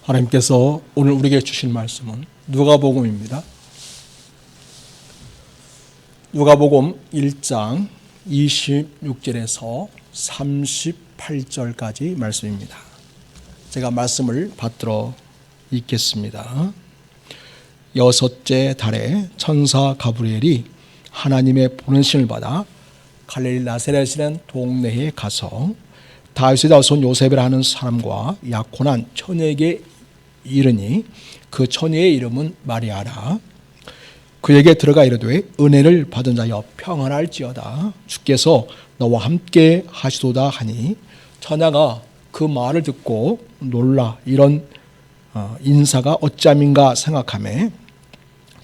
하나님께서 오늘 우리에게 주신 말씀은 누가복음입니다. 누가복음 1장 26절에서 38절까지 말씀입니다. 제가 말씀을 받들어 읽겠습니다. 여섯째 달에 천사 가브리엘이 하나님의 보내심을 받아 갈릴리 나사렛이라는 동네에 가서 다윗의 자손 요셉이라 하는 사람과 약혼한 처녀에게 이르니 그 처녀의 이름은 마리아라. 그에게 들어가 이르되 은혜를 받은 자여 평안할지어다. 주께서 너와 함께 하시도다 하니 처녀가 그 말을 듣고 놀라 이런 인사가 어찌함인가 생각하매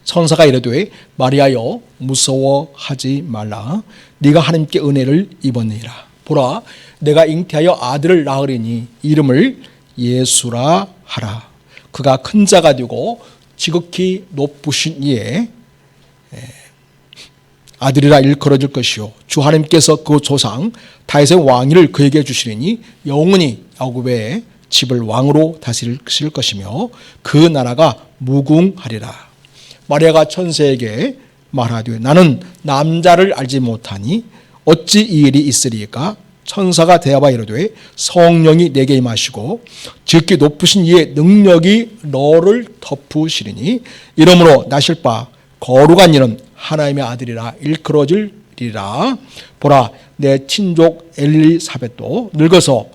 천사가 이르되 마리아여 무서워하지 말라. 네가 하나님께 은혜를 입었느니라. 보라 내가 잉태하여 아들을 낳으리니 이름을 예수라 하라. 그가 큰 자가 되고 지극히 높으신 이에 아들이라 일컬어질 것이요 주 하나님께서 그 조상 다윗의 왕위를 그에게 주시리니 영원히 야곱의 집을 왕으로 다스릴 것이며 그 나라가 무궁하리라. 마리아가 천사에게 말하되 나는 남자를 알지 못하니 어찌 이 일이 있으리까? 천사가 대하여 이르되 성령이 내게 임하시고 지극히 높으신 이의 능력이 너를 덮으시리니 이러므로 나실 바 거룩한 이는 하나님의 아들이라 일컬어지리라. 보라 내 친족 엘리사벳도 늙어서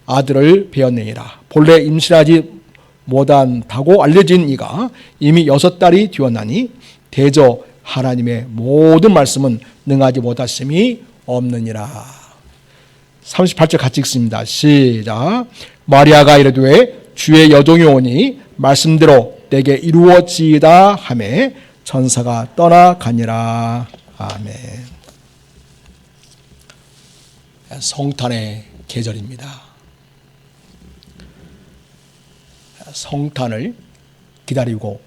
아들을 배었느니라. 본래 임신하지 못한다고 알려진 이가 이미 6달이 되었나니 대저 하나님의 모든 말씀은 능하지 못하심이 없느니라. 38절 같이 읽습니다. 시작. 마리아가 이르되 주의 여종이 오니 말씀대로 내게 이루어지이다 하매 천사가 떠나가니라. 아멘. 성탄의 계절입니다. 성탄을 기다리고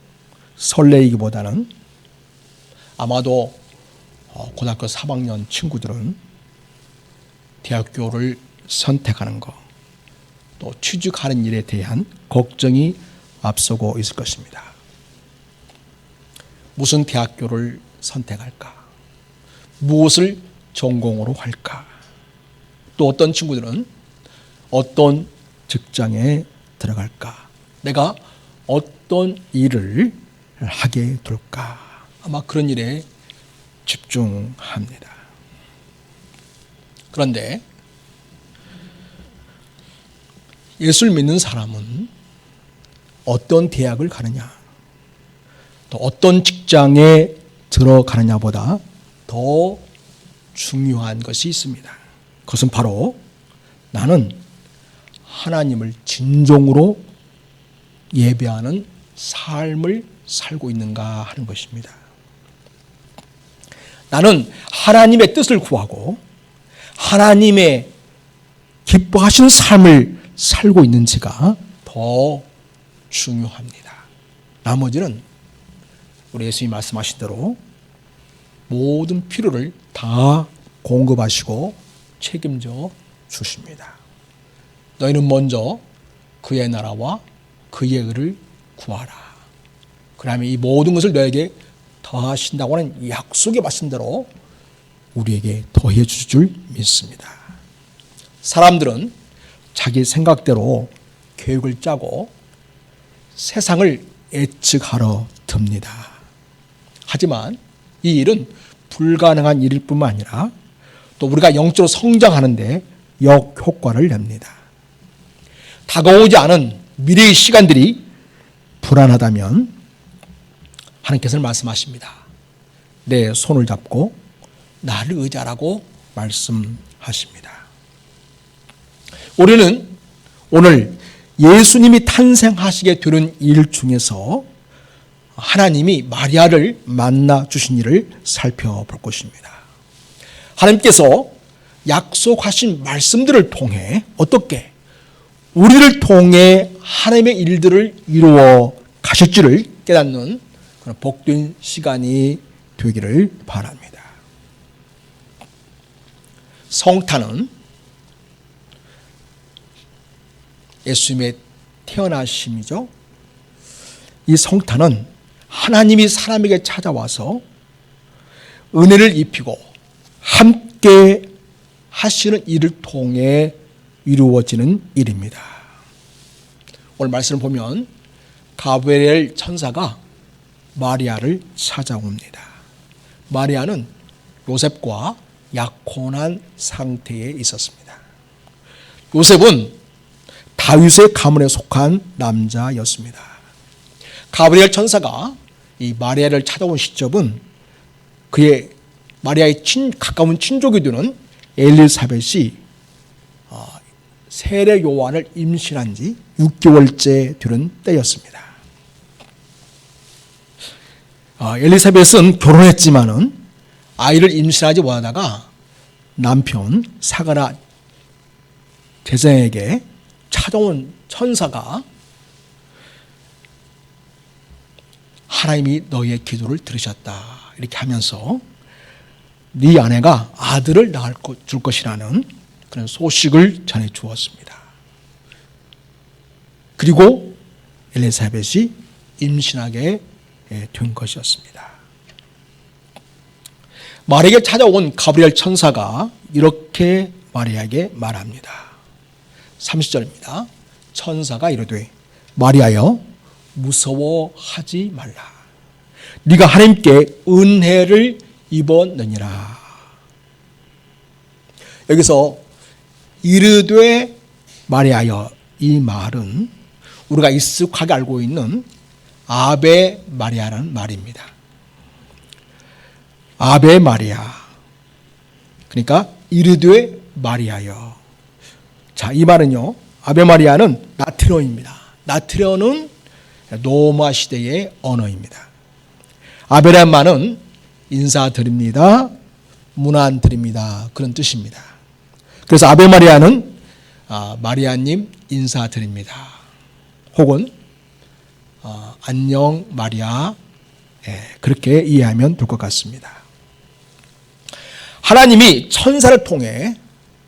설레이기보다는 아마도 고등학교 3학년 친구들은 대학교를 선택하는 것, 또 취직하는 일에 대한 걱정이 앞서고 있을 것입니다. 무슨 대학교를 선택할까? 무엇을 전공으로 할까? 또 어떤 친구들은 어떤 직장에 들어갈까? 내가 어떤 일을 하게 될까? 아마 그런 일에 집중합니다. 그런데 예수를 믿는 사람은 어떤 대학을 가느냐, 또 어떤 직장에 들어가느냐보다 더 중요한 것이 있습니다. 그것은 바로 나는 하나님을 진정으로 예배하는 삶을 살고 있는가 하는 것입니다. 나는 하나님의 뜻을 구하고 하나님의 기뻐하시는 삶을 살고 있는지가 더 중요합니다. 나머지는 우리 예수님이 말씀하신 대로 모든 필요를 다 공급하시고 책임져 주십니다. 너희는 먼저 그의 나라와 그의 의를 구하라. 그러면 이 모든 것을 너에게 더하신다고 하는 약속의 말씀대로 우리에게 더해 주실 줄 믿습니다. 사람들은 자기 생각대로 계획을 짜고 세상을 예측하러 듭니다. 하지만 이 일은 불가능한 일일 뿐만 아니라 또 우리가 영적으로 성장하는데 역효과를 냅니다. 다가오지 않은 미래의 시간들이 불안하다면 하나님께서는 말씀하십니다. 내 손을 잡고 나를 의지하라고 말씀하십니다. 우리는 오늘 예수님이 탄생하시게 되는 일 중에서 하나님이 마리아를 만나 주신 일을 살펴볼 것입니다. 하나님께서 약속하신 말씀들을 통해 어떻게 우리를 통해 하나님의 일들을 이루어 가실 줄을 깨닫는 그런 복된 시간이 되기를 바랍니다. 성탄은 예수님의 태어나심이죠. 이 성탄은 하나님이 사람에게 찾아와서 은혜를 입히고 함께 하시는 일을 통해 이루어지는 일입니다. 오늘 말씀을 보면 가브리엘 천사가 마리아를 찾아옵니다. 마리아는 요셉과 약혼한 상태에 있었습니다. 요셉은 다윗의 가문에 속한 남자였습니다. 가브리엘 천사가 이 마리아를 찾아온 시점은 그의 마리아의 가까운 친족이 되는 엘리사벳이 세례 요한을 임신한 지 6개월째 되는 때였습니다. 엘리사벳은 결혼했지만은 아이를 임신하지 못하다가 남편 사가랴 제사장에게 찾아온 천사가 하나님이 너희의 기도를 들으셨다 이렇게 하면서 네 아내가 아들을 낳을 줄 것이라는 그런 소식을 전해 주었습니다. 그리고 엘리사벳이 임신하게 된 것이었습니다. 마리아에게 찾아온 가브리엘 천사가 이렇게 마리아에게 말합니다. 30절입니다. 천사가 이르되 마리아여 무서워하지 말라. 네가 하나님께 은혜를 입었느니라. 여기서 이르되 마리아여 이 말은 우리가 익숙하게 알고 있는 아베 마리아라는 말입니다. 아베 마리아. 그러니까 이르되 마리아여. 자, 이 말은요. 아베 마리아는 나트리어입니다. 나트리어는 로마 시대의 언어입니다. 아베란 말은 인사드립니다. 문안드립니다. 그런 뜻입니다. 그래서 아베 마리아는 마리아님 인사드립니다. 혹은 안녕 마리아, 그렇게 이해하면 될 것 같습니다. 하나님이 천사를 통해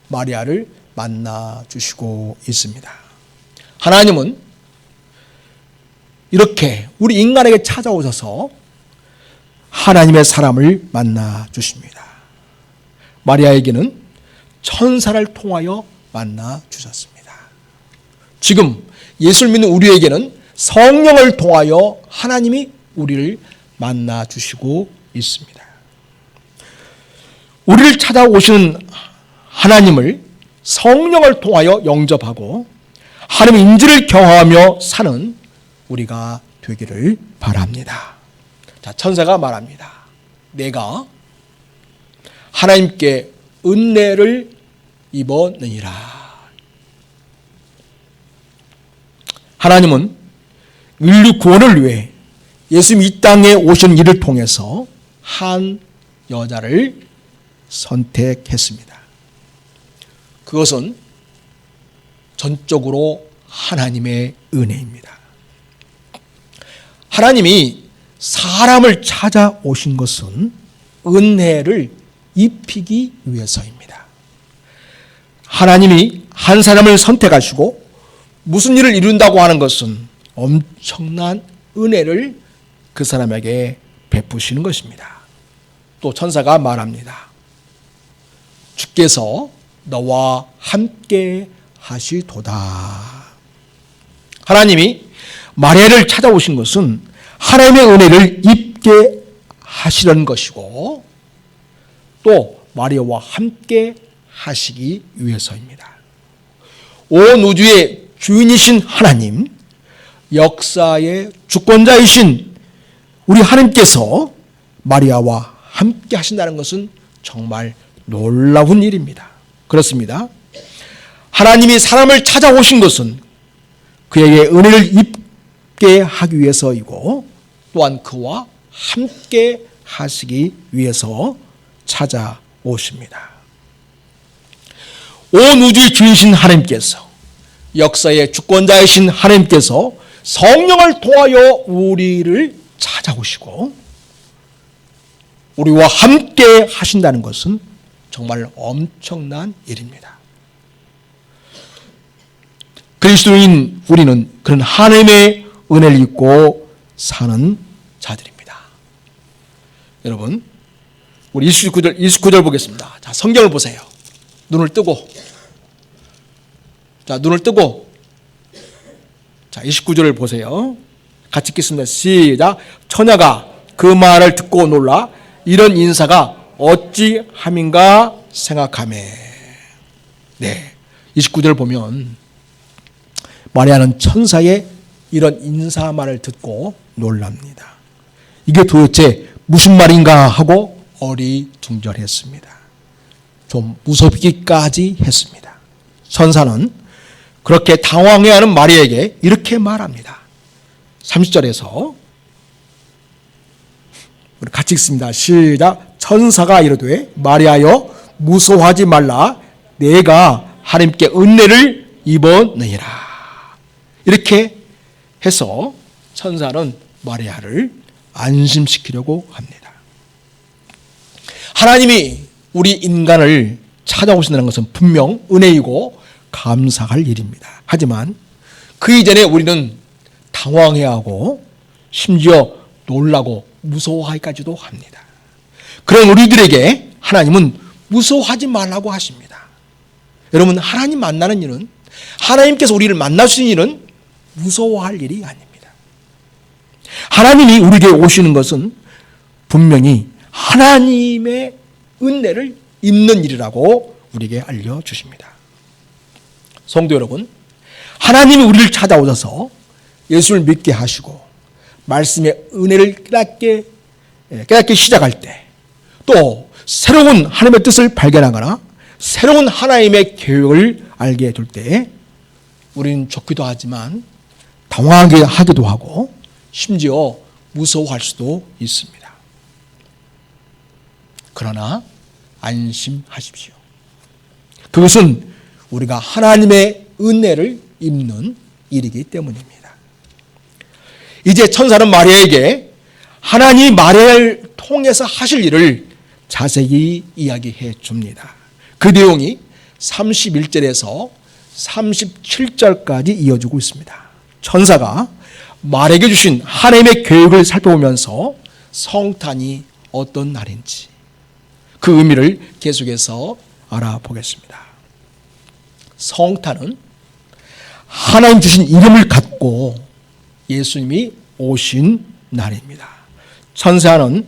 마리아를 만나 주시고 있습니다. 하나님은 이렇게 우리 인간에게 찾아오셔서 하나님의 사람을 만나 주십니다. 마리아에게는 천사를 통하여 만나 주셨습니다. 지금 예수를 믿는 우리에게는 성령을 통하여 하나님이 우리를 만나 주시고 있습니다. 우리를 찾아오시는 하나님을 성령을 통하여 영접하고 하나님의 인지를 경험하며 사는 우리가 되기를 바랍니다. 자, 천사가 말합니다. 내가 하나님께 은혜를 입었느니라. 하나님은 인류 구원을 위해 예수님이 이 땅에 오신 일을 통해서 한 여자를 선택했습니다. 그것은 전적으로 하나님의 은혜입니다. 하나님이 사람을 찾아오신 것은 은혜를 입히기 위해서입니다. 하나님이 한 사람을 선택하시고 무슨 일을 이룬다고 하는 것은 엄청난 은혜를 그 사람에게 베푸시는 것입니다. 또 천사가 말합니다. 주께서 너와 함께 하시도다. 하나님이 마리아를 찾아오신 것은 하나님의 은혜를 입게 하시려는 것이고 또 마리아와 함께 하시기 위해서입니다. 온 우주의 주인이신 하나님, 역사의 주권자이신 우리 하나님께서 마리아와 함께 하신다는 것은 정말 놀라운 일입니다. 그렇습니다. 하나님이 사람을 찾아오신 것은 그에게 은혜를 입게 하기 위해서이고 또한 그와 함께 하시기 위해서 찾아오십니다. 온 우주의 주인이신 하나님께서 역사의 주권자이신 하나님께서 성령을 통하여 우리를 찾아오시고 우리와 함께 하신다는 것은 정말 엄청난 일입니다. 그리스도인 우리는 그런 하나님의 은혜를 입고 사는 자들입니다. 여러분, 우리 29절 보겠습니다. 자, 성경을 보세요. 눈을 뜨고. 자, 눈을 뜨고. 자, 29절을 보세요. 같이 읽겠습니다. 시작. 처녀가 그 말을 듣고 놀라 이런 인사가 어찌 함인가 생각하매. 네. 29절을 보면 마리아는 천사의 이런 인사말을 듣고 놀랍니다. 이게 도대체 무슨 말인가 하고 어리둥절했습니다. 좀 무섭기까지 했습니다. 천사는 그렇게 당황해하는 마리아에게 이렇게 말합니다. 30절에서 우리 같이 읽습니다. 시작. 천사가 이르되 마리아여 무서워하지 말라 내가 하나님께 은혜를 입었느니라. 이렇게 해서 천사는 마리아를 안심시키려고 합니다. 하나님이 우리 인간을 찾아오신다는 것은 분명 은혜이고 감사할 일입니다. 하지만 그 이전에 우리는 당황해하고 심지어 놀라고 무서워하기까지도 합니다. 그런 우리들에게 하나님은 무서워하지 말라고 하십니다. 여러분, 하나님 만나는 일은, 하나님께서 우리를 만나시는 일은 무서워할 일이 아닙니다. 하나님이 우리에게 오시는 것은 분명히 하나님의 은혜를 입는 일이라고 우리에게 알려주십니다. 성도 여러분, 하나님이 우리를 찾아오셔서 예수를 믿게 하시고 말씀의 은혜를 깨닫게 시작할 때, 또 새로운 하나님의 뜻을 발견하거나 새로운 하나님의 계획을 알게 될 때 우리는 좋기도 하지만 당황하게 하기도 하고 심지어 무서워할 수도 있습니다. 그러나 안심하십시오. 그것은 우리가 하나님의 은혜를 입는 일이기 때문입니다. 이제 천사는 마리아에게 하나님이 마리아를 통해서 하실 일을 자세히 이야기해 줍니다. 그 내용이 31절에서 37절까지 이어지고 있습니다. 천사가 마리아에게 주신 하나님의 계획을 살펴보면서 성탄이 어떤 날인지 그 의미를 계속해서 알아보겠습니다. 성탄은 하나님 주신 이름을 갖고 예수님이 오신 날입니다. 천사는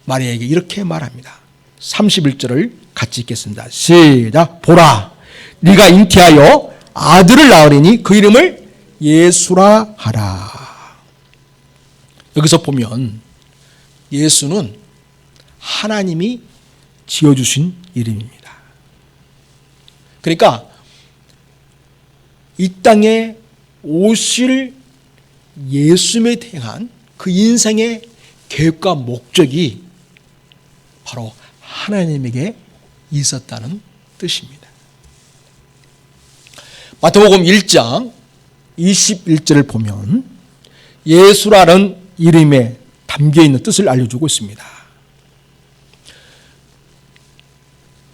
마리아에게 이렇게 말합니다. 31절을 같이 읽겠습니다. 시작. 보라, 네가 잉태하여 아들을 낳으리니 그 이름을 예수라 하라. 여기서 보면 예수는 하나님이 지어주신 이름입니다. 그러니까 이 땅에 오실 예수님에 대한 그 인생의 계획과 목적이 바로 하나님에게 있었다는 뜻입니다. 마태복음 1장 21절을 보면 예수라는 이름에 담겨있는 뜻을 알려주고 있습니다.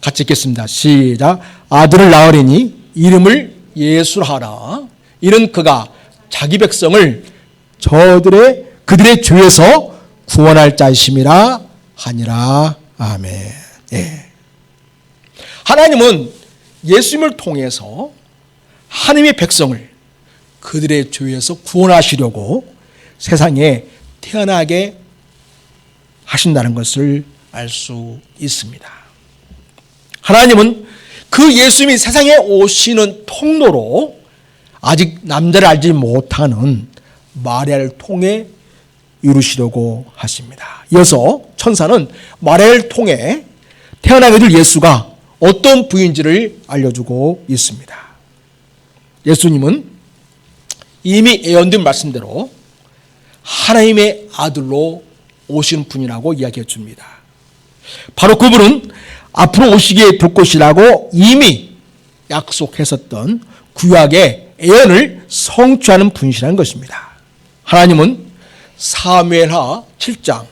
같이 읽겠습니다. 시작. 아들을 낳으리니 이름을 예수라 하라. 이는 그가 자기 백성을 그들의 죄에서 구원할 자이심이라 하니라. 아멘. 예. 하나님은 예수님을 통해서 하나님의 백성을 그들의 죄에서 구원하시려고 세상에 태어나게 하신다는 것을 알 수 있습니다. 하나님은 그 예수님이 세상에 오시는 통로로 아직 남자를 알지 못하는 마리아를 통해 이루시려고 하십니다. 이어서 천사는 마리아를 통해 태어나게 될 예수가 어떤 부인지를 알려주고 있습니다. 예수님은 이미 예언된 말씀대로 하나님의 아들로 오신 분이라고 이야기해 줍니다. 바로 그분은 앞으로 오시기에 될 것이라고 이미 약속했었던 구약의 예언을 성취하는 분이시라는 것입니다. 하나님은 사무엘하 7장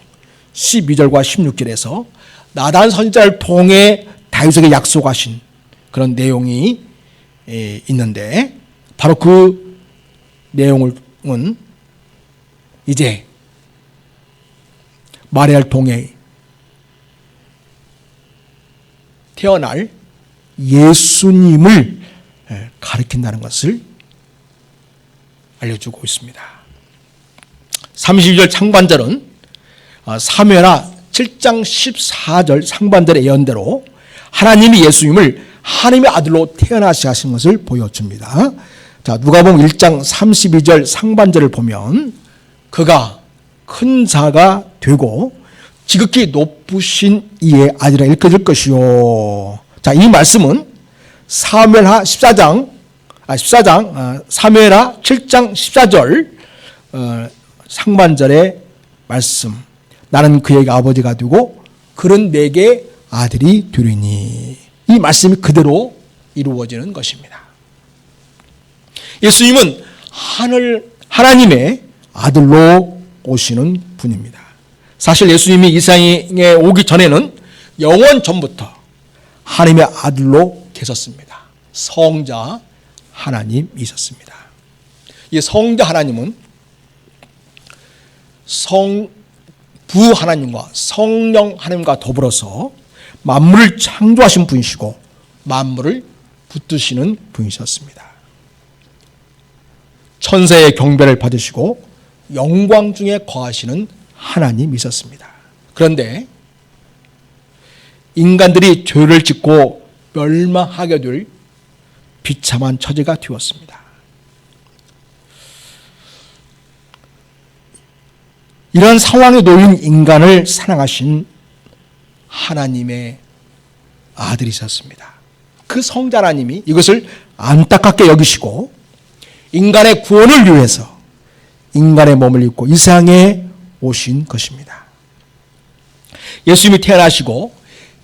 12절과 16절에서 나단 선지자를 통해 다윗에게 약속하신 그런 내용이 있는데 바로 그 내용은 이제 마리아를 통해 태어날 예수님을 가리킨다는 것을 알려주고 있습니다. 32절 상반절은 사무엘하 7장 14절 상반절의 예언대로 하나님이 예수님을 하나님의 아들로 태어나시게 하신 것을 보여줍니다. 자, 누가복음 1장 32절 상반절을 보면 그가 큰 자가 되고 지극히 높으신 이의 아들이라 일컬어질 것이요. 자, 이 말씀은 사무엘하 14장 사무엘하 7장 14절 상반절의 말씀. 나는 그에게 아버지가 되고 그는 내게 아들이 되리니. 이 말씀이 그대로 이루어지는 것입니다. 예수님은 하나님의 아들로 오시는 분입니다. 사실 예수님이 이 세상에 오기 전에는 영원 전부터 하나님의 아들로 계셨습니다. 성자 하나님이셨습니다. 이 성자 하나님은 성부 하나님과 성령 하나님과 더불어서 만물을 창조하신 분이시고 만물을 붙드시는 분이셨습니다. 천사의 경배를 받으시고 영광 중에 거하시는 하나님이셨습니다. 그런데 인간들이 죄를 짓고 멸망하게 될 비참한 처지가 되었습니다. 이런 상황에 놓인 인간을 사랑하신 하나님의 아들이셨습니다. 그 성자 하나님이 이것을 안타깝게 여기시고 인간의 구원을 위해서 인간의 몸을 입고 이 세상에 오신 것입니다. 예수님이 태어나시고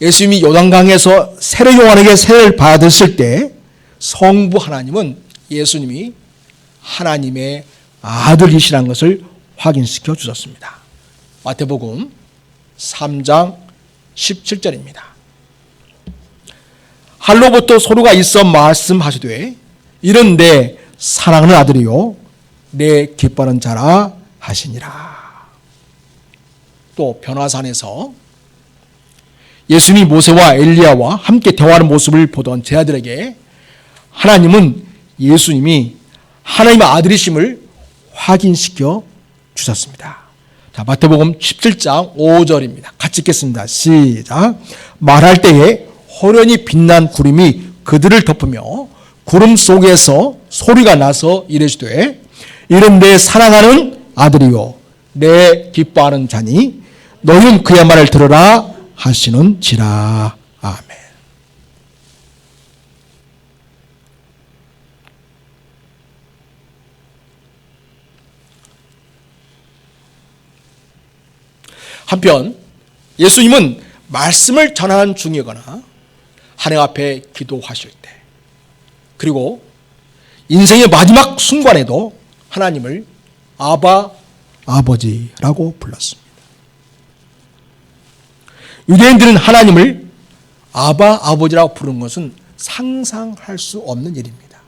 예수님이 요단강에서 세례 요한에게 세례를 받으실 때 성부 하나님은 예수님이 하나님의 아들이시라는 것을 확인시켜 주셨습니다. 마태복음 3장 17절입니다. 하늘로부터 소리가 있어 말씀하시되 이는 내 사랑하는 아들이요 내 기뻐하는 자라 하시니라. 또 변화산에서 예수님이 모세와 엘리야와 함께 대화하는 모습을 보던 제자들에게 하나님은 예수님이 하나님의 아들이심을 확인시켜 주셨습니다. 자, 마태복음 17장 5절입니다. 같이 읽겠습니다. 시작. 말할 때에 호련히 빛난 구름이 그들을 덮으며 구름 속에서 소리가 나서 이르시되 이는 내 사랑하는 아들이요 내 기뻐하는 자니 너희는 그의 말을 들으라 하시는지라. 아멘. 한편 예수님은 말씀을 전하는 중이거나 하나님 앞에 기도하실 때 그리고 인생의 마지막 순간에도 하나님을 아바 아버지라고 불렀습니다. 유대인들은 하나님을 아바 아버지라고 부르는 것은 상상할 수 없는 일입니다.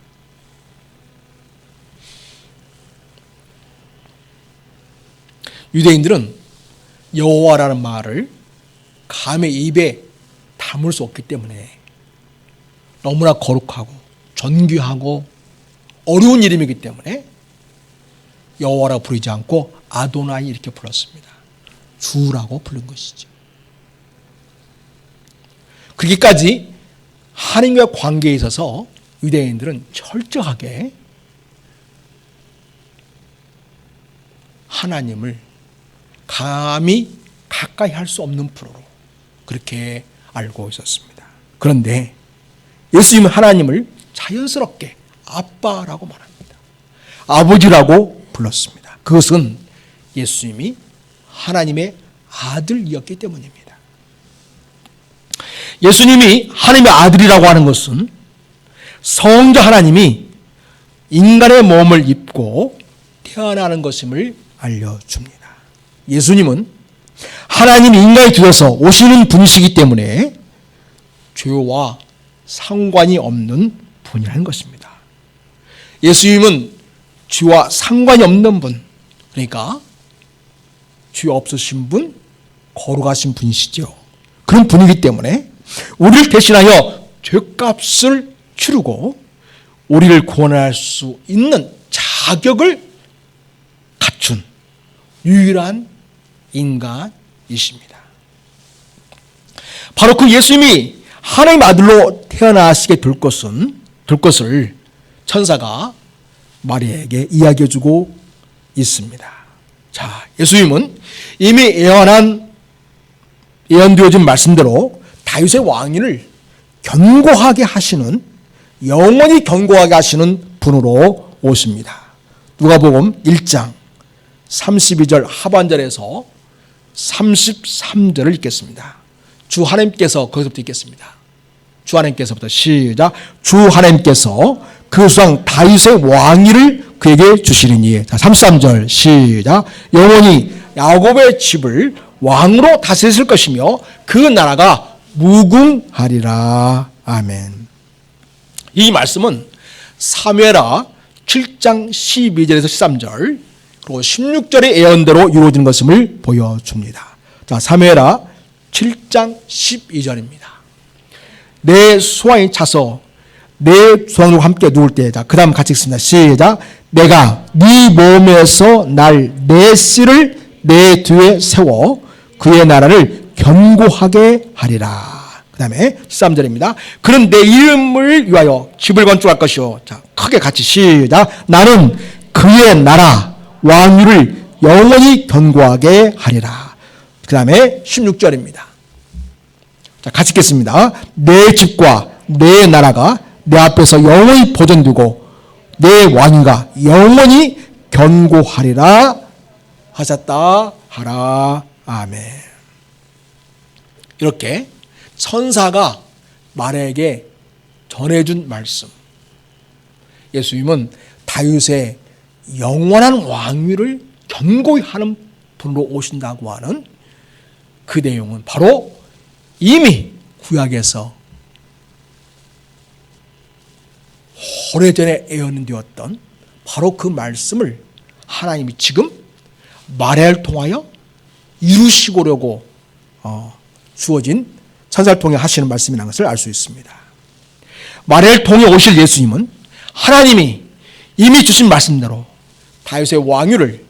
유대인들은 여호와라는 말을 감히 입에 담을 수 없기 때문에 너무나 거룩하고 존귀하고 어려운 이름이기 때문에 여호와라 부르지 않고 아도나이 이렇게 불렀습니다. 주라고 부른 것이죠. 그렇게까지 하나님과의 관계에 있어서 유대인들은 철저하게 하나님을 감히 가까이 할 수 없는 프로로 그렇게 알고 있었습니다. 그런데 예수님은 하나님을 자연스럽게 아빠라고 말합니다. 아버지라고 불렀습니다. 그것은 예수님이 하나님의 아들이었기 때문입니다. 예수님이 하나님의 아들이라고 하는 것은 성자 하나님이 인간의 몸을 입고 태어나는 것임을 알려줍니다. 예수님은 하나님이 인간이 되어서 오시는 분이시기 때문에 죄와 상관이 없는 분이라는 것입니다. 예수님은 죄와 상관이 없는 분, 그러니까 죄 없으신 분, 거룩하신 분이시죠. 그런 분이기 때문에 우리를 대신하여 죄값을 치르고 우리를 구원할 수 있는 자격을 갖춘 유일한 인간이십니다. 바로 그 예수님이 하나님의 아들로 태어나시게 될 것을 천사가 마리아에게 이야기해주고 있습니다. 자, 예수님은 이미 예언되어진 말씀대로 다윗의 왕위를 견고하게 하시는, 영원히 견고하게 하시는 분으로 오십니다. 누가복음 1장 32절 하반절에서 33절을 읽겠습니다. 주 하나님께서, 거기서부터 읽겠습니다. 주 하나님께서부터 시작. 주 하나님께서 그 수상 다윗의 왕위를 그에게 주시리니. 자, 33절 시작. 영원히 야곱의 집을 왕으로 다스릴 것이며 그 나라가 무궁하리라. 아멘. 이 말씀은 사무엘하 7장 12절에서 13절 그리고 16절의 예언대로 이루어진 것임을 보여줍니다. 자, 사무엘하 7장 12절입니다. 내 수왕이 차서 내 수왕과 함께 누울 때, 자, 그 다음 같이 읽습니다. 시작. 내가 네 몸에서 날 내 씨를 내 뒤에 세워 그의 나라를 견고하게 하리라. 그 다음에 13절입니다. 그는 내 이름을 위하여 집을 건축할 것이요. 자, 크게 같이 시작. 나는 그의 나라 왕위를 영원히 견고하게 하리라. 그 다음에 16절입니다. 자, 같이 읽겠습니다. 내 집과 내 나라가 내 앞에서 영원히 보존되고 내 왕위가 영원히 견고하리라 하셨다 하라. 아멘. 이렇게 천사가 마리아에게 전해준 말씀. 예수님은 다윗의 영원한 왕위를 견고히 하는 분으로 오신다고 하는 그 내용은 바로 이미 구약에서 오래전에 예언되었던 바로 그 말씀을 하나님이 지금 마리아를 통하여 이루시고려고 주어진 천사를 통해 하시는 말씀이라는 것을 알 수 있습니다. 마리아를 통해 오실 예수님은 하나님이 이미 주신 말씀대로 다윗의 왕위를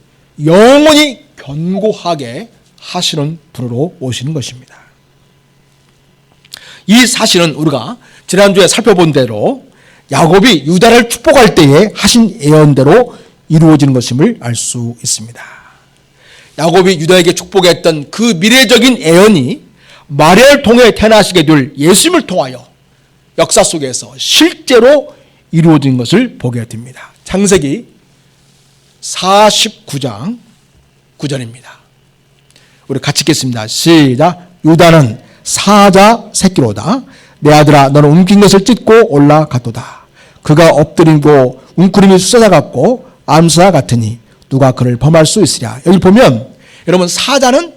영원히 견고하게 하시는 분으로 오시는 것입니다. 이 사실은 우리가 지난주에 살펴본 대로 야곱이 유다를 축복할 때에 하신 예언대로 이루어지는 것임을 알 수 있습니다. 야곱이 유다에게 축복했던 그 미래적인 예언이 마리아를 통해 태어나시게 될 예수님을 통하여 역사 속에서 실제로 이루어진 것을 보게 됩니다. 창세기 49장 9절입니다. 우리 같이 읽겠습니다. 시작. 유다는 사자 새끼로다. 내 아들아, 너는 움킨 것을 찢고 올라갔도다. 그가 엎드리고 웅크림이 숫사 같고 암사 같으니 누가 그를 범할 수 있으랴. 여기 보면 여러분, 사자는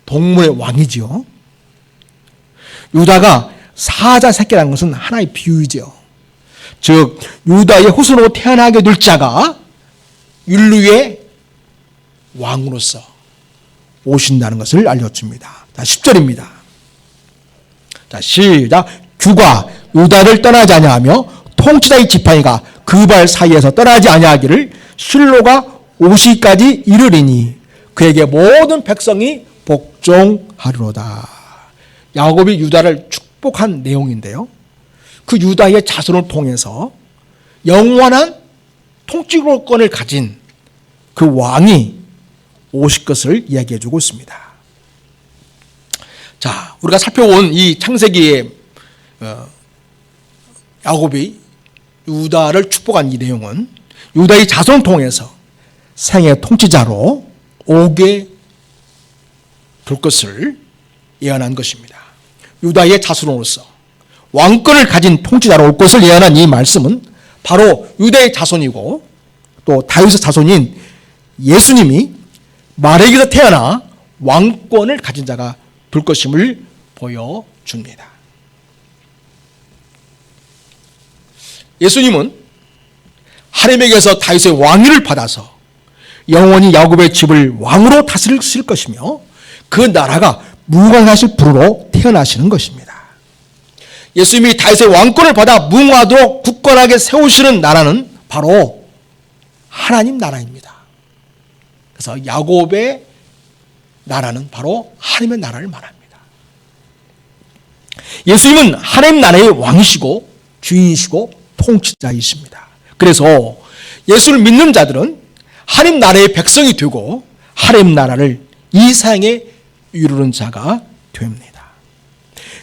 동물의 왕이지요. 유다가 사자 새끼라는 것은 하나의 비유이죠. 즉 유다의 후손으로 태어나게 될 자가 인류의 왕으로서 오신다는 것을 알려줍니다. 자, 10절입니다. 자, 시작. 규가 유다를 떠나지 아니하며 통치자의 지팡이가 그 발 사이에서 떠나지 아니하기를 실로가 오시기까지 이르리니 그에게 모든 백성이 복종하리로다. 야곱이 유다를 축복한 내용인데요. 그 유다의 자손을 통해서 영원한 통치권을 가진 그 왕이 오실 것을 이야기해주고 있습니다. 자, 우리가 살펴본 이 창세기의 야곱이 유다를 축복한 이 내용은 유다의 자손을 통해서 생의 통치자로 오게 될 것을 예언한 것입니다. 유다의 자손으로서 왕권을 가진 통치자로 올 것을 예언한 이 말씀은 바로 유다의 자손이고 또 다윗의 자손인 예수님이 마리아에게서 태어나 왕권을 가진 자가 될 것임을 보여줍니다. 예수님은 하나님에게서 다윗의 왕위를 받아서 영원히 야곱의 집을 왕으로 다스릴 것이며 그 나라가 무궁하실 부르로 태어나시는 것입니다. 예수님이 다윗의 왕권을 받아 무궁하도록 굳건하게 세우시는 나라는 바로 하나님 나라입니다. 그래서 야곱의 나라는 바로 하나님의 나라를 말합니다. 예수님은 하나님 나라의 왕이시고 주인이시고 통치자이십니다. 그래서 예수를 믿는 자들은 하나님 나라의 백성이 되고 하나님 나라를 이 세상에 이루는 자가 됩니다.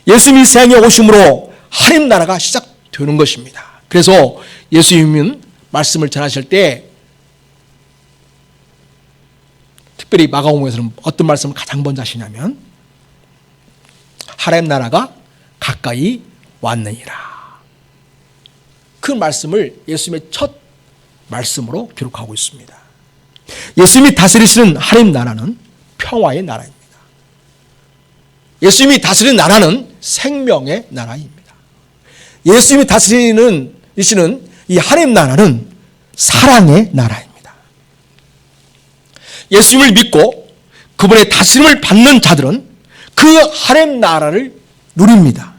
예수님이 세상에 오심으로 하나님 나라가 시작되는 것입니다. 그래서 예수님은 말씀을 전하실 때 특별히 마가복음에서는 어떤 말씀을 가장 먼저 하시냐면 하나님 나라가 가까이 왔느니라. 그 말씀을 예수님의 첫 말씀으로 기록하고 있습니다. 예수님이 다스리시는 하나님 나라는 평화의 나라입니다. 예수님이 다스리는 나라는 생명의 나라입니다. 예수님이 다스리는 이 하나님 나라는 사랑의 나라입니다. 예수님을 믿고 그분의 다스림을 받는 자들은 그 하나님 나라를 누립니다.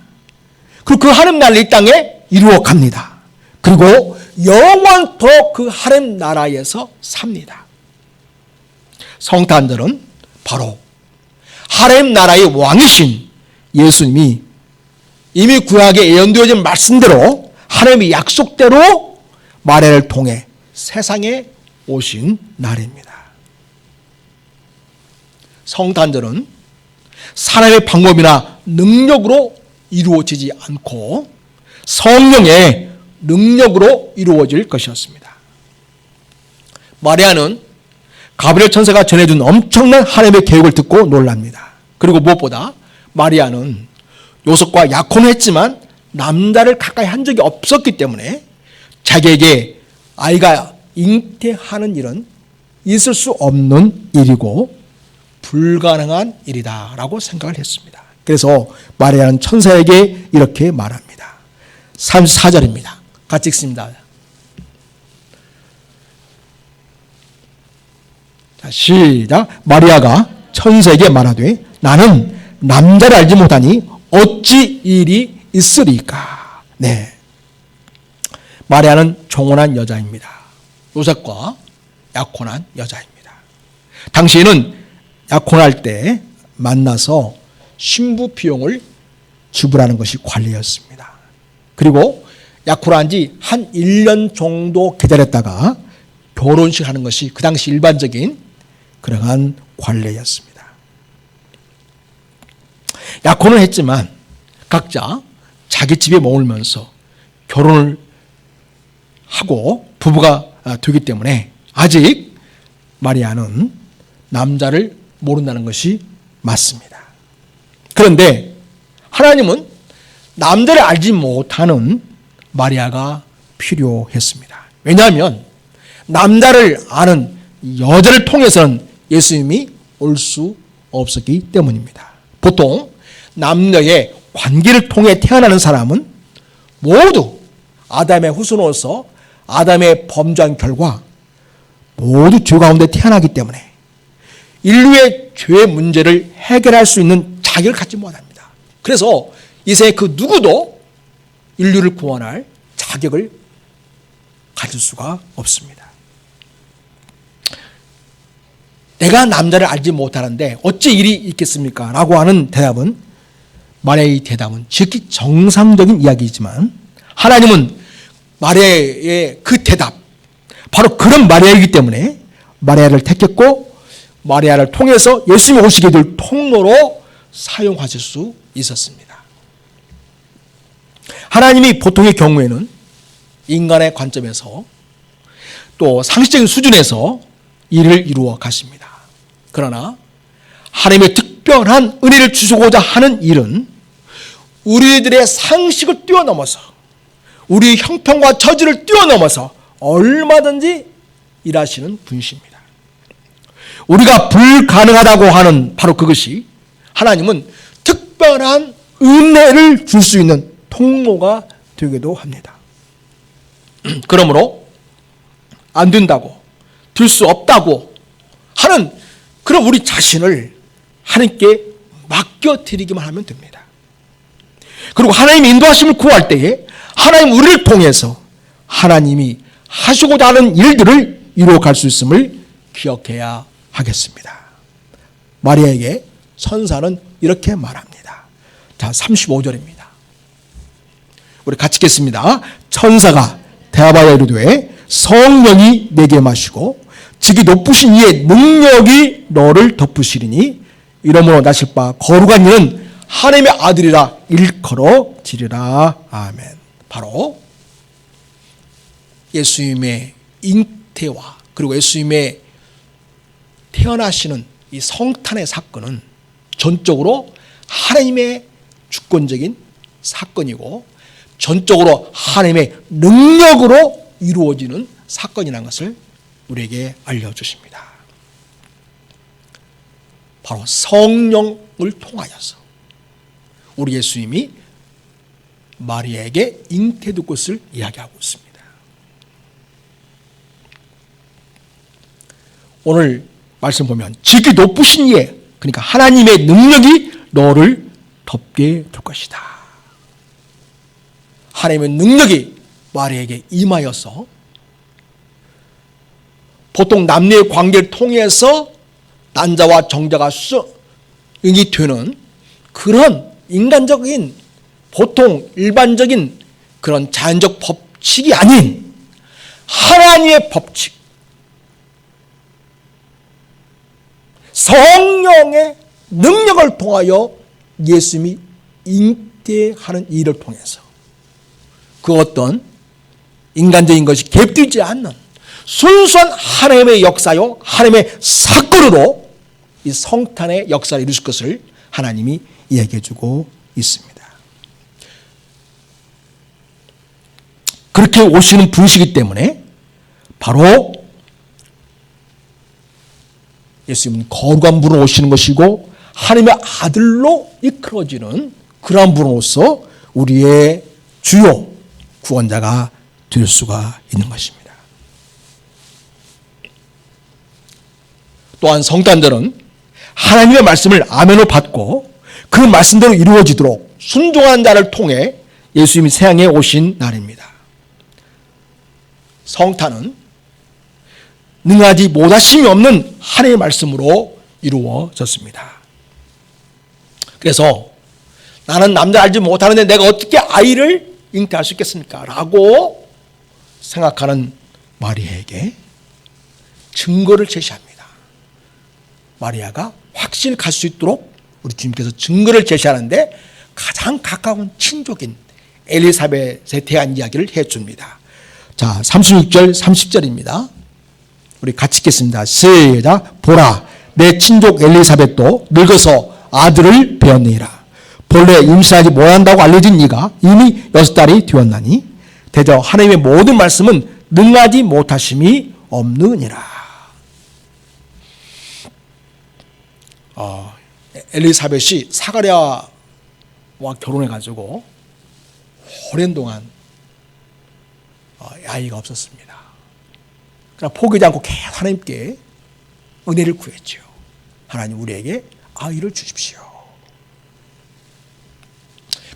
그리고 그 하나님 나라를 이 땅에 이루어 갑니다. 그리고 영원토록 그 하나님 나라에서 삽니다. 성탄절은 바로 하나님 나라의 왕이신 예수님이 이미 구약에 예언되어진 말씀대로 하나님의 약속대로 마리아를 통해 세상에 오신 날입니다. 성탄절은 사람의 방법이나 능력으로 이루어지지 않고 성령의 능력으로 이루어질 것이었습니다. 마리아는 가브리엘 천사가 전해준 엄청난 하나님의 계획을 듣고 놀랍니다. 그리고 무엇보다 마리아는 요셉과 약혼을 했지만 남자를 가까이 한 적이 없었기 때문에 자기에게 아이가 잉태하는 일은 있을 수 없는 일이고 불가능한 일이다라고 생각을 했습니다. 그래서 마리아는 천사에게 이렇게 말합니다. 34절입니다. 같이 읽습니다. 자, 시작. 마리아가 천사에게 말하되 나는 남자를 알지 못하니 어찌 일이 있으리까. 네. 마리아는 종혼한 여자입니다. 요셉과 약혼한 여자입니다. 당시에는 약혼할 때 만나서 신부 비용을 지불하는 것이 관례였습니다. 그리고 약혼한 지 한 1년 정도 기다렸다가 결혼식 하는 것이 그 당시 일반적인 그러한 관례였습니다. 약혼을 했지만 각자 자기 집에 머물면서 결혼을 하고 부부가 되기 때문에 아직 마리아는 남자를 모른다는 것이 맞습니다. 그런데 하나님은 남자를 알지 못하는 마리아가 필요했습니다. 왜냐하면 남자를 아는 여자를 통해서는 예수님이 올 수 없었기 때문입니다. 보통 남녀의 관계를 통해 태어나는 사람은 모두 아담의 후손으로서 아담의 범죄한 결과 모두 죄 가운데 태어나기 때문에 인류의 죄 문제를 해결할 수 있는 자격을 갖지 못합니다. 그래서 이 세상에 그 누구도 인류를 구원할 자격을 가질 수가 없습니다. 내가 남자를 알지 못하는데 어찌 일이 있겠습니까? 라고 하는 대답은 마리아의 대답은 지극히 정상적인 이야기이지만 하나님은 마리아의 그 대답 바로 그런 마리아이기 때문에 마리아를 택했고 마리아를 통해서 예수님이 오시게 될 통로로 사용하실 수 있었습니다. 하나님이 보통의 경우에는 인간의 관점에서 또 상식적인 수준에서 일을 이루어 가십니다. 그러나 하나님의 특별한 은혜를 주시고자 하는 일은 우리들의 상식을 뛰어넘어서 우리의 형편과 처지를 뛰어넘어서 얼마든지 일하시는 분이십니다. 우리가 불가능하다고 하는 바로 그것이 하나님은 특별한 은혜를 줄 수 있는 통로가 되기도 합니다. 그러므로 안 된다고, 될 수 없다고 하는 그런 우리 자신을 하나님께 맡겨드리기만 하면 됩니다. 그리고 하나님의 인도하심을 구할 때에 하나님 우리를 통해서 하나님이 하시고자 하는 일들을 이루어갈 수 있음을 기억해야 하겠습니다. 마리아에게 천사는 이렇게 말합니다. 자, 35절입니다. 우리 같이 읽겠습니다. 천사가 대답하여 이르되 성령이 내게 마시고 지기 높으신 이의 능력이 너를 덮으시리니 이러므로 나실 바 거룩한 이는 하나님의 아들이라 일컬어지리라. 아멘. 바로 예수님의 잉태와 그리고 예수님의 태어나시는 이 성탄의 사건은 전적으로 하나님의 주권적인 사건이고 전적으로 하나님의 능력으로 이루어지는 사건이라는 것을 우리에게 알려주십니다. 바로 성령을 통하여서 우리 예수님이 마리아에게 잉태될 것을 이야기하고 있습니다. 오늘 말씀 보면 지극히 높으신 이에, 그러니까 하나님의 능력이 너를 덮게 될 것이다. 하나님의 능력이 마리아에게 임하여서 보통 남녀의 관계를 통해서 난자와 정자가 수용이 되는 그런 인간적인 보통 일반적인 그런 자연적 법칙이 아닌 하나님의 법칙, 성령의 능력을 통하여 예수님이 잉태하는 일을 통해서 그 어떤 인간적인 것이 갭들지 않는 순수한 하나님의 역사요 하나님의 사건으로 이 성탄의 역사를 이루실 것을 하나님이 이야기해 주고 있습니다. 그렇게 오시는 분이시기 때문에 바로 예수님은 거룩한 분으로 오시는 것이고 하나님의 아들로 이끌어지는 그러한 분으로서 우리의 주요 구원자가 될 수가 있는 것입니다. 또한 성탄절은 하나님의 말씀을 아멘으로 받고 그 말씀대로 이루어지도록 순종하는 자를 통해 예수님이 세상에 오신 날입니다. 성탄은 능하지 못하심이 없는 하나님의 말씀으로 이루어졌습니다. 그래서 나는 남자 알지 못하는데 내가 어떻게 아이를 잉태할 수 있겠습니까? 라고 생각하는 마리아에게 증거를 제시합니다. 마리아가 확신을 가질 수 있도록 우리 주님께서 증거를 제시하는데 가장 가까운 친족인 엘리사벳에 대한 이야기를 해줍니다. 자, 36절 30절입니다. 우리 같이 읽겠습니다. 시작. 보라, 내 친족 엘리사벳도 늙어서 아들을 배었느니라. 본래 임신하지 못한다고 알려진 이가 이미 6달이 되었나니 대저 하나님의 모든 말씀은 능하지 못하심이 없느니라. 엘리사벳이 사가랴와 결혼해가지고 오랜 동안 아이가 없었습니다. 그러나 포기하지 않고 계속 하나님께 은혜를 구했죠. 하나님 우리에게 아이를 주십시오.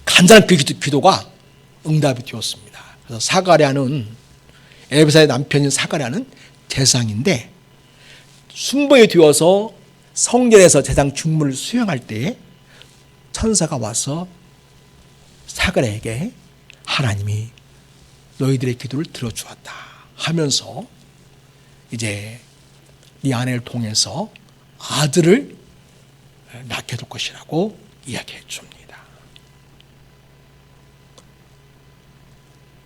간절한 그 기도가 응답이 되었습니다. 그래서 사가랴는 엘사의 남편인 사가랴는 제사장인데 순번이 되어서 성전에서 제사장 직무를 수행할 때에 천사가 와서 사가랴에게 하나님이 너희들의 기도를 들어주었다 하면서 이제 네 아내를 통해서 아들을 낳게 될 것이라고 이야기해 줍니다.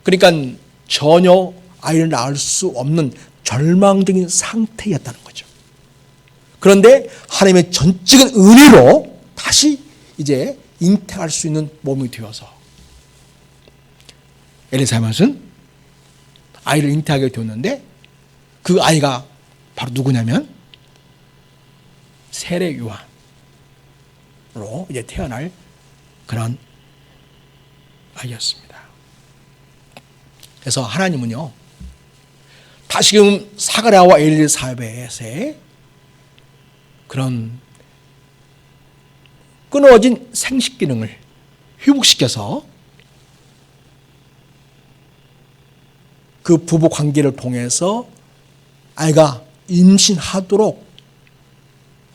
그러니까 전혀 아이를 낳을 수 없는 절망적인 상태였다는 거죠. 그런데 하나님의 전적인 은혜로 다시 이제 잉태할 수 있는 몸이 되어서 엘리사벳은 아이를 잉태하게 되었는데 그 아이가 바로 누구냐면 세례 요한으로 이제 태어날 그런 아이였습니다. 그래서 하나님은요 다시금 사가랴와 엘리사벳의 그런 끊어진 생식 기능을 회복시켜서 그 부부 관계를 통해서 아이가 임신하도록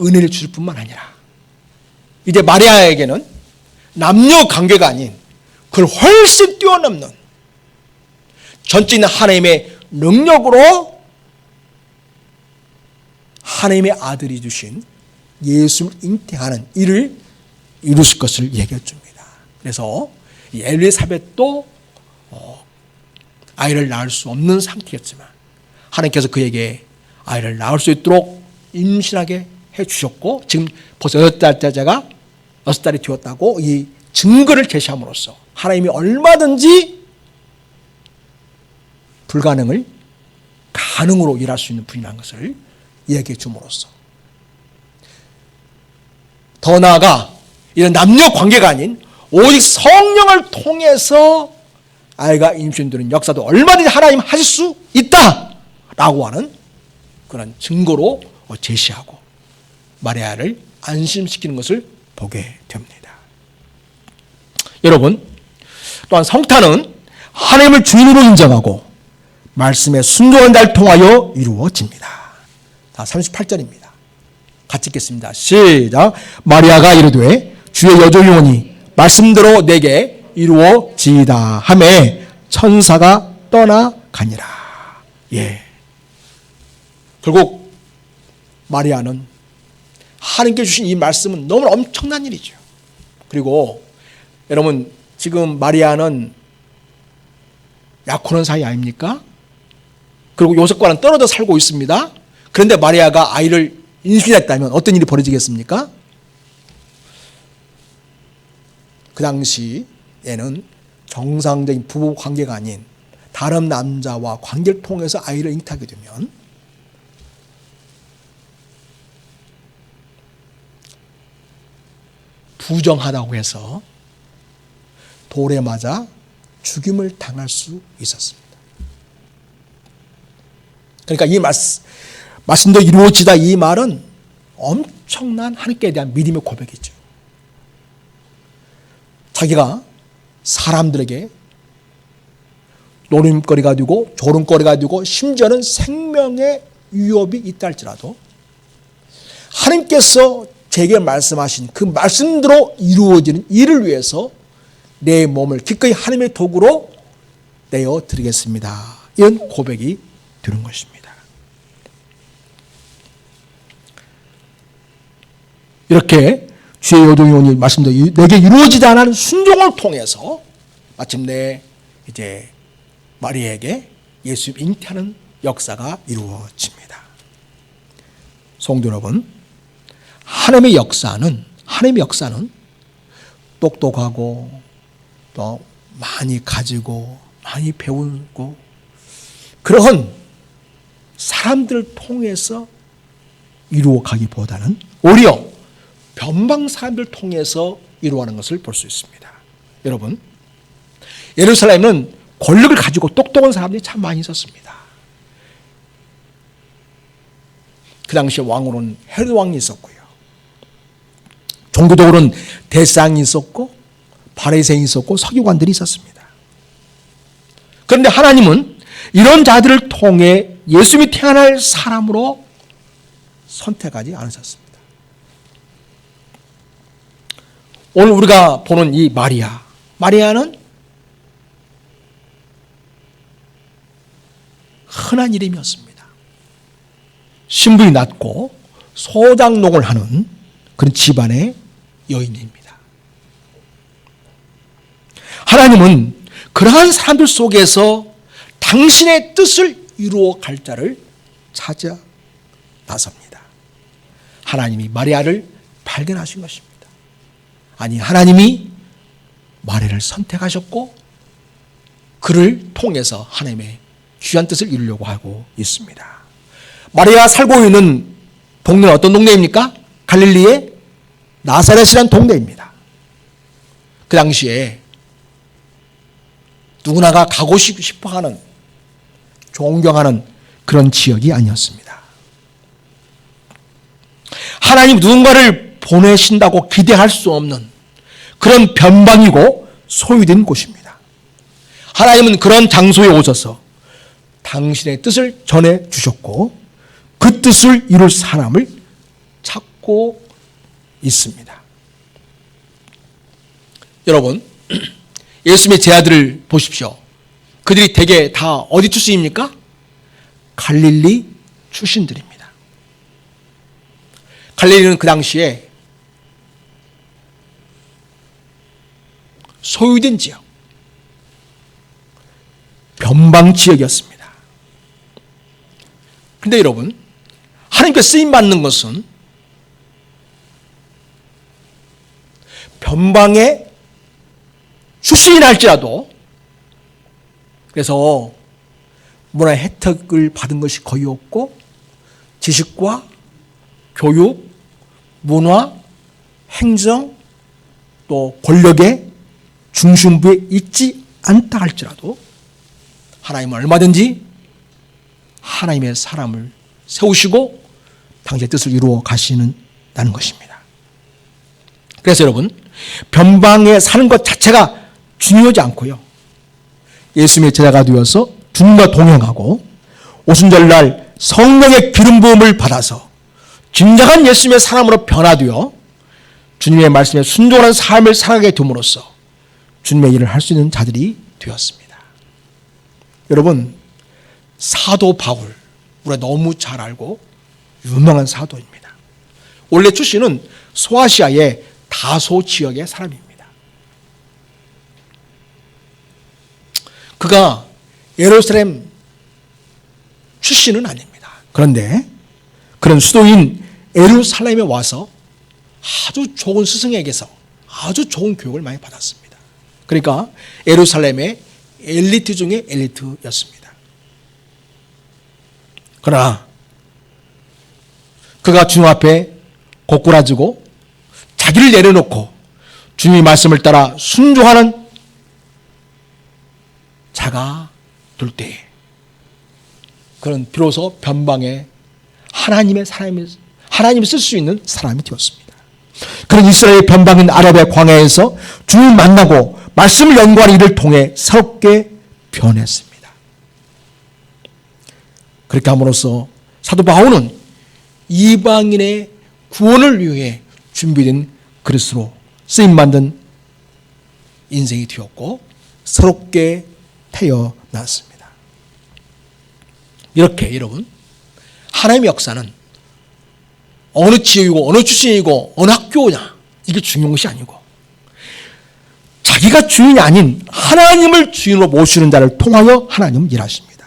은혜를 줄 뿐만 아니라 이제 마리아에게는 남녀 관계가 아닌 그걸 훨씬 뛰어넘는 전적인 하나님의 능력으로 하나님의 아들이 주신 예수를 잉태하는 일을 이루실 것을 얘기해 줍니다. 그래서 이 엘리사벳도 아이를 낳을 수 없는 상태였지만 하나님께서 그에게 아이를 낳을 수 있도록 임신하게 해주셨고 지금 벌써 6달이 되었다고 이 증거를 제시함으로써 하나님이 얼마든지 불가능을 가능으로 일할 수 있는 분이라는 것을 얘기해 줌으로써 더 나아가 이런 남녀 관계가 아닌 오직 성령을 통해서 아이가 임신되는 역사도 얼마든지 하나님 하실 수 있다라고 하는 그런 증거로 제시하고 마리아를 안심시키는 것을 보게 됩니다. 여러분, 또한 성탄은 하나님을 주인으로 인정하고 말씀에 순종한 자를 통하여 이루어집니다. 38절입니다. 같이 읽겠습니다. 시작. 마리아가 이르되 주의 여종이오니 말씀대로 내게 이루어지이다 하매 천사가 떠나가니라. 예. 결국 마리아는 하나님께 주신 이 말씀은 너무 엄청난 일이죠. 그리고 여러분 지금 마리아는 약혼한 사이 아닙니까? 그리고 요셉과는 떨어져 살고 있습니다. 그런데 마리아가 아이를 임신했다면 어떤 일이 벌어지겠습니까? 그 당시에는 정상적인 부부 관계가 아닌 다른 남자와 관계를 통해서 아이를 잉태하게 되면 부정하다고 해서 돌에 맞아 죽임을 당할 수 있었습니다. 그러니까 이 말씀도 이루어지다 이 말은 엄청난 하나님께 대한 믿음의 고백이죠. 자기가 사람들에게 노림거리가 되고 조롱거리가 되고 심지어는 생명의 위협이 있다 할지라도 하나님께서 제게 말씀하신 그 말씀대로 이루어지는 일을 위해서 내 몸을 기꺼이 하나님의 도구로 내어 드리겠습니다. 이런 고백이 되는 것입니다. 이렇게 주의 여종이 말씀대로 내게 이루어지지 않은 순종을 통해서 마침내 이제 마리아에게 예수 잉태하는 역사가 이루어집니다. 성도 여러분, 하나님의 역사는 똑똑하고 또 많이 가지고 많이 배우고 그런 사람들을 통해서 이루어가기보다는 오히려 변방 사람들을 통해서 이루어가는 것을 볼 수 있습니다. 여러분, 예루살렘은 권력을 가지고 똑똑한 사람들이 참 많이 있었습니다. 그 당시 왕으로는 헤롯 왕이 있었고요. 종교적으로는 대상이 있었고 바리새인이 있었고 서기관들이 있었습니다. 그런데 하나님은 이런 자들을 통해 예수님이 태어날 사람으로 선택하지 않으셨습니다. 오늘 우리가 보는 이 마리아는 흔한 이름이었습니다. 신분이 낮고 소장농을 하는 그런 집안의 여인입니다. 하나님은 그러한 사람들 속에서 당신의 뜻을 이루어 갈 자를 찾아 나섭니다. 하나님이 마리아를 발견하신 것입니다. 아니, 하나님이 마리아를 선택하셨고 그를 통해서 하나님의 귀한 뜻을 이루려고 하고 있습니다. 마리아가 살고 있는 동네는 어떤 동네입니까? 갈릴리의 나사렛이라는 동네입니다. 그 당시에 누구나가 가고 싶어하는 존경하는 그런 지역이 아니었습니다. 하나님 누군가를 보내신다고 기대할 수 없는 그런 변방이고 소유된 곳입니다. 하나님은 그런 장소에 오셔서 당신의 뜻을 전해 주셨고 그 뜻을 이룰 사람을 찾고 있습니다. 여러분, 예수님의 제자들을 보십시오. 그들이 대개 다 어디 출신입니까? 갈릴리 출신들입니다. 갈릴리는 그 당시에 소유된 지역, 변방 지역이었습니다. 그런데 여러분, 하나님께 쓰임받는 것은 변방의 출신이라 할지라도, 그래서 문화 혜택을 받은 것이 거의 없고 지식과 교육, 문화, 행정, 또 권력의 중심부에 있지 않다 할지라도 하나님은 얼마든지 하나님의 사람을 세우시고 당신의 뜻을 이루어 가시는다는 것입니다. 그래서 여러분, 변방에 사는 것 자체가 중요하지 않고요, 예수님의 제자가 되어서 주님과 동행하고 오순절날 성령의 기름 부음을 받아서 진정한 예수님의 사람으로 변화되어 주님의 말씀에 순종하는 삶을 살아가게 됨으로써 주님의 일을 할 수 있는 자들이 되었습니다. 여러분, 사도 바울, 우리가 너무 잘 알고 유명한 사도입니다. 원래 출신은 소아시아의 다소 지역의 사람입니다. 그가 예루살렘 출신은 아닙니다. 그런데 그런 수도인 예루살렘에 와서 아주 좋은 스승에게서 아주 좋은 교육을 많이 받았습니다. 그러니까 예루살렘의 엘리트 중에 엘리트였습니다. 그러나 그가 주님 앞에 고꾸라지고 자기를 내려놓고 주님의 말씀을 따라 순종하는 자가 될 때에 그는 비로소 변방에 하나님이 쓸 수 있는 사람이 되었습니다. 그런 이스라엘 변방인 아랍의 광야에서 주님을 만나고 말씀을 연구하는 이를 통해 새롭게 변했습니다. 그렇게 함으로써 사도 바울은 이방인의 구원을 위해 준비된 그릇으로 쓰임받는 인생이 되었고 새롭게 태어났습니다. 이렇게 여러분, 하나님의 역사는 어느 지역이고 어느 출신이고 어느 학교냐 이게 중요한 것이 아니고 자기가 주인이 아닌 하나님을 주인으로 모시는 자를 통하여 하나님은 일하십니다.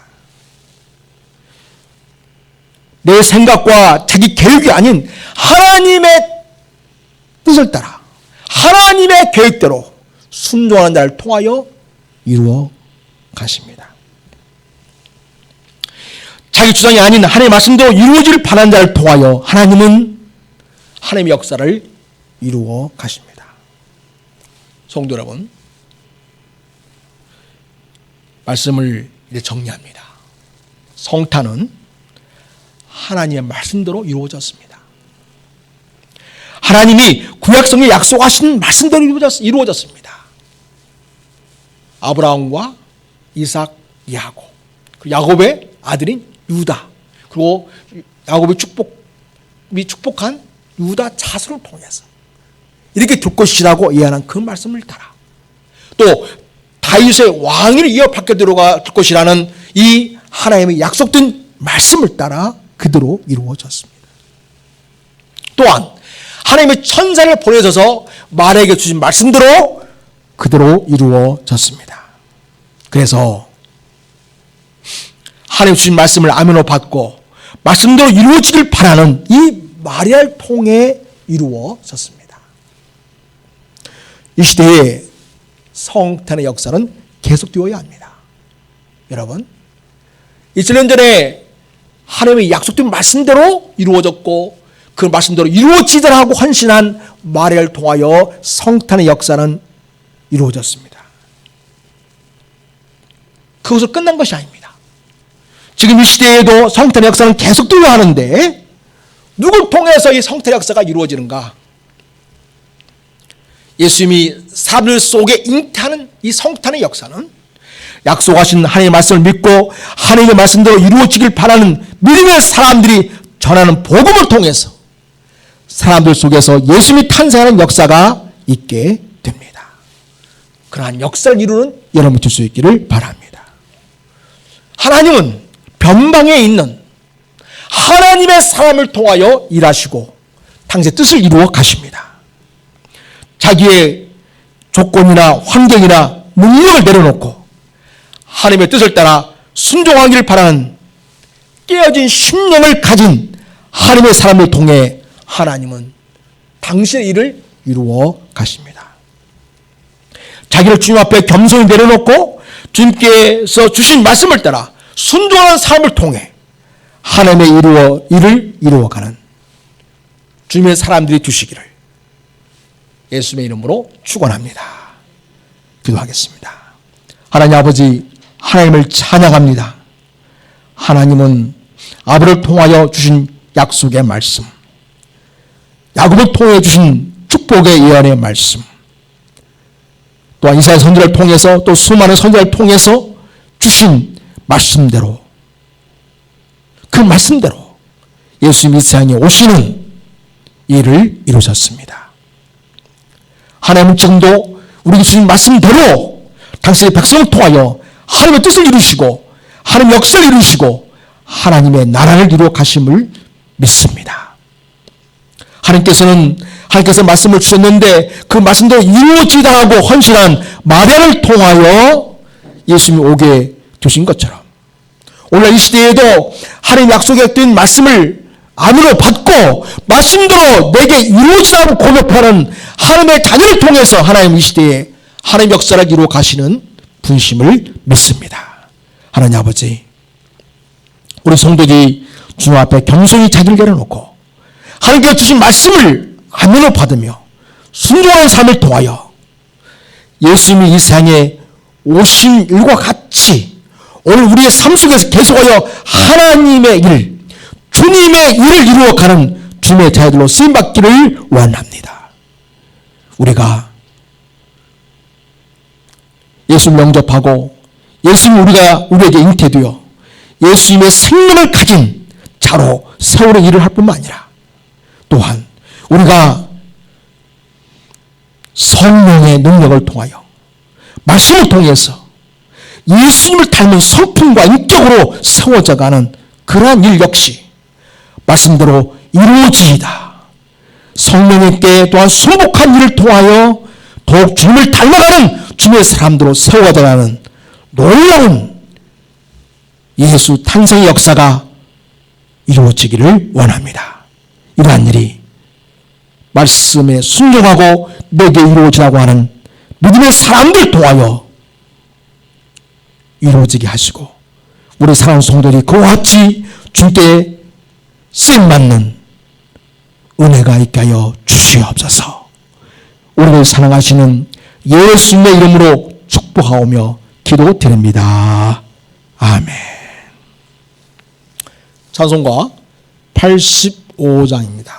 내 생각과 자기 계획이 아닌 하나님의 뜻을 따라 하나님의 계획대로 순종하는 자를 통하여 이루어 가십니다. 자기 주장이 아닌 하나님의 말씀대로 이루어질 바라는 자를 통하여 하나님은 하나님의 역사를 이루어 가십니다. 성도 여러분, 말씀을 이제 정리합니다. 성탄은 하나님의 말씀대로 이루어졌습니다. 하나님이 구약성에 약속하신 말씀대로 이루어졌습니다. 아브라함과 이삭, 야곱, 야곱의 아들인 유다, 그리고 야곱이 축복한 유다 자손을 통해서 이렇게 될 것이라고 예언한 그 말씀을 따라 또 다윗의 왕위를 이어받게 될 것이라는 이 하나님의 약속된 말씀을 따라 그대로 이루어졌습니다. 또한 하나님의 천사를 보내셔서 말에게 주신 말씀대로 그대로 이루어졌습니다. 그래서 하나님 주신 말씀을 아멘으로 받고 말씀대로 이루어지길 바라는 이 마리아를 통해 이루어졌습니다. 이 시대에 성탄의 역사는 계속되어야 합니다. 여러분, 2000년 전에 하나님의 약속된 말씀대로 이루어졌고 그 말씀대로 이루어지더라고 헌신한 마리아를 통하여 성탄의 역사는 이루어졌습니다. 그것으로 끝난 것이 아닙니다. 지금 이 시대에도 성탄의 역사는 계속되어야 하는데 누굴 통해서 이 성탄의 역사가 이루어지는가? 예수님이 사람들 속에 잉태하는 이 성탄의 역사는 약속하신 하나님의 말씀을 믿고 하나님의 말씀대로 이루어지길 바라는 믿음의 사람들이 전하는 복음을 통해서 사람들 속에서 예수님이 탄생하는 역사가 있게 됩니다. 그러한 역사를 이루는 여러분이 될 수 있기를 바랍니다. 하나님은 변방에 있는 하나님의 사람을 통하여 일하시고 당신의 뜻을 이루어 가십니다. 자기의 조건이나 환경이나 능력을 내려놓고 하나님의 뜻을 따라 순종하기를 바라는 깨어진 심령을 가진 하나님의 사람을 통해 하나님은 당신의 일을 이루어 가십니다. 자기를 주님 앞에 겸손히 내려놓고 주님께서 주신 말씀을 따라 순종하는 사람을 통해 하나님의 일을 이루어가는 주님의 사람들이 되시기를 예수님의 이름으로 축원합니다. 기도하겠습니다. 하나님 아버지, 하나님을 찬양합니다. 하나님은 아브를 통하여 주신 약속의 말씀, 야곱을 통해 주신 축복의 예언의 말씀, 또한 이사야 선지자를 통해서 또 수많은 선지자를 통해서 주신 말씀대로, 그 말씀대로 예수님이 이 세상에 오시는 일을 이루셨습니다. 하나님은 지금도 우리에게 주신 말씀대로 당신의 백성을 통하여 하나님의 뜻을 이루시고 하나님의 역사를 이루시고 하나님의 나라를 이루어 가심을 믿습니다. 하나님께서 말씀을 주셨는데 그 말씀대로 이루어지다 하고 헌신한 마리아를 통하여 예수님이 오게 되신 것처럼 오늘 이 시대에도 하나님 약속에 뜬 말씀을 안으로 받고 말씀대로 내게 이루어지라고 고백하는 하나님의 자녀를 통해서 하나님 이 시대에 하나님 역사를 이루어 가시는 분심을 믿습니다. 하나님 아버지, 우리 성도들이 주님 앞에 겸손히 자기를 내려놓고 하나님께서 주신 말씀을 안으로 받으며 순종하는 삶을 통하여 예수님이 이 세상에 오신 일과 같이 오늘 우리의 삶 속에서 계속하여 하나님의 일, 주님의 일을 이루어가는 주님의 자녀들로 쓰임받기를 원합니다. 우리가 예수를 영접하고 예수님 우리에게 잉태되어 예수님의 생명을 가진 자로 세월의 일을 할 뿐만 아니라 또한 우리가 성령의 능력을 통하여 말씀을 통해서 예수님을 닮은 성품과 인격으로 세워져가는 그러한 일 역시 말씀대로 이루어지이다. 성령님께 또한 순복한 일을 통하여 더욱 주님을 닮아가는 주님의 사람들로 세워져가는 놀라운 예수 탄생의 역사가 이루어지기를 원합니다. 이러한 일이 말씀에 순종하고 내게 이루어지라고 하는 믿음의 사람들 통하여 이루어지게 하시고 우리 사랑하는 성도들이 그와 같이 주께 쓰임받는 은혜가 있게 하여 주시옵소서. 우리를 사랑하시는 예수님의 이름으로 축복하오며 기도드립니다. 아멘. 찬송가 85장입니다.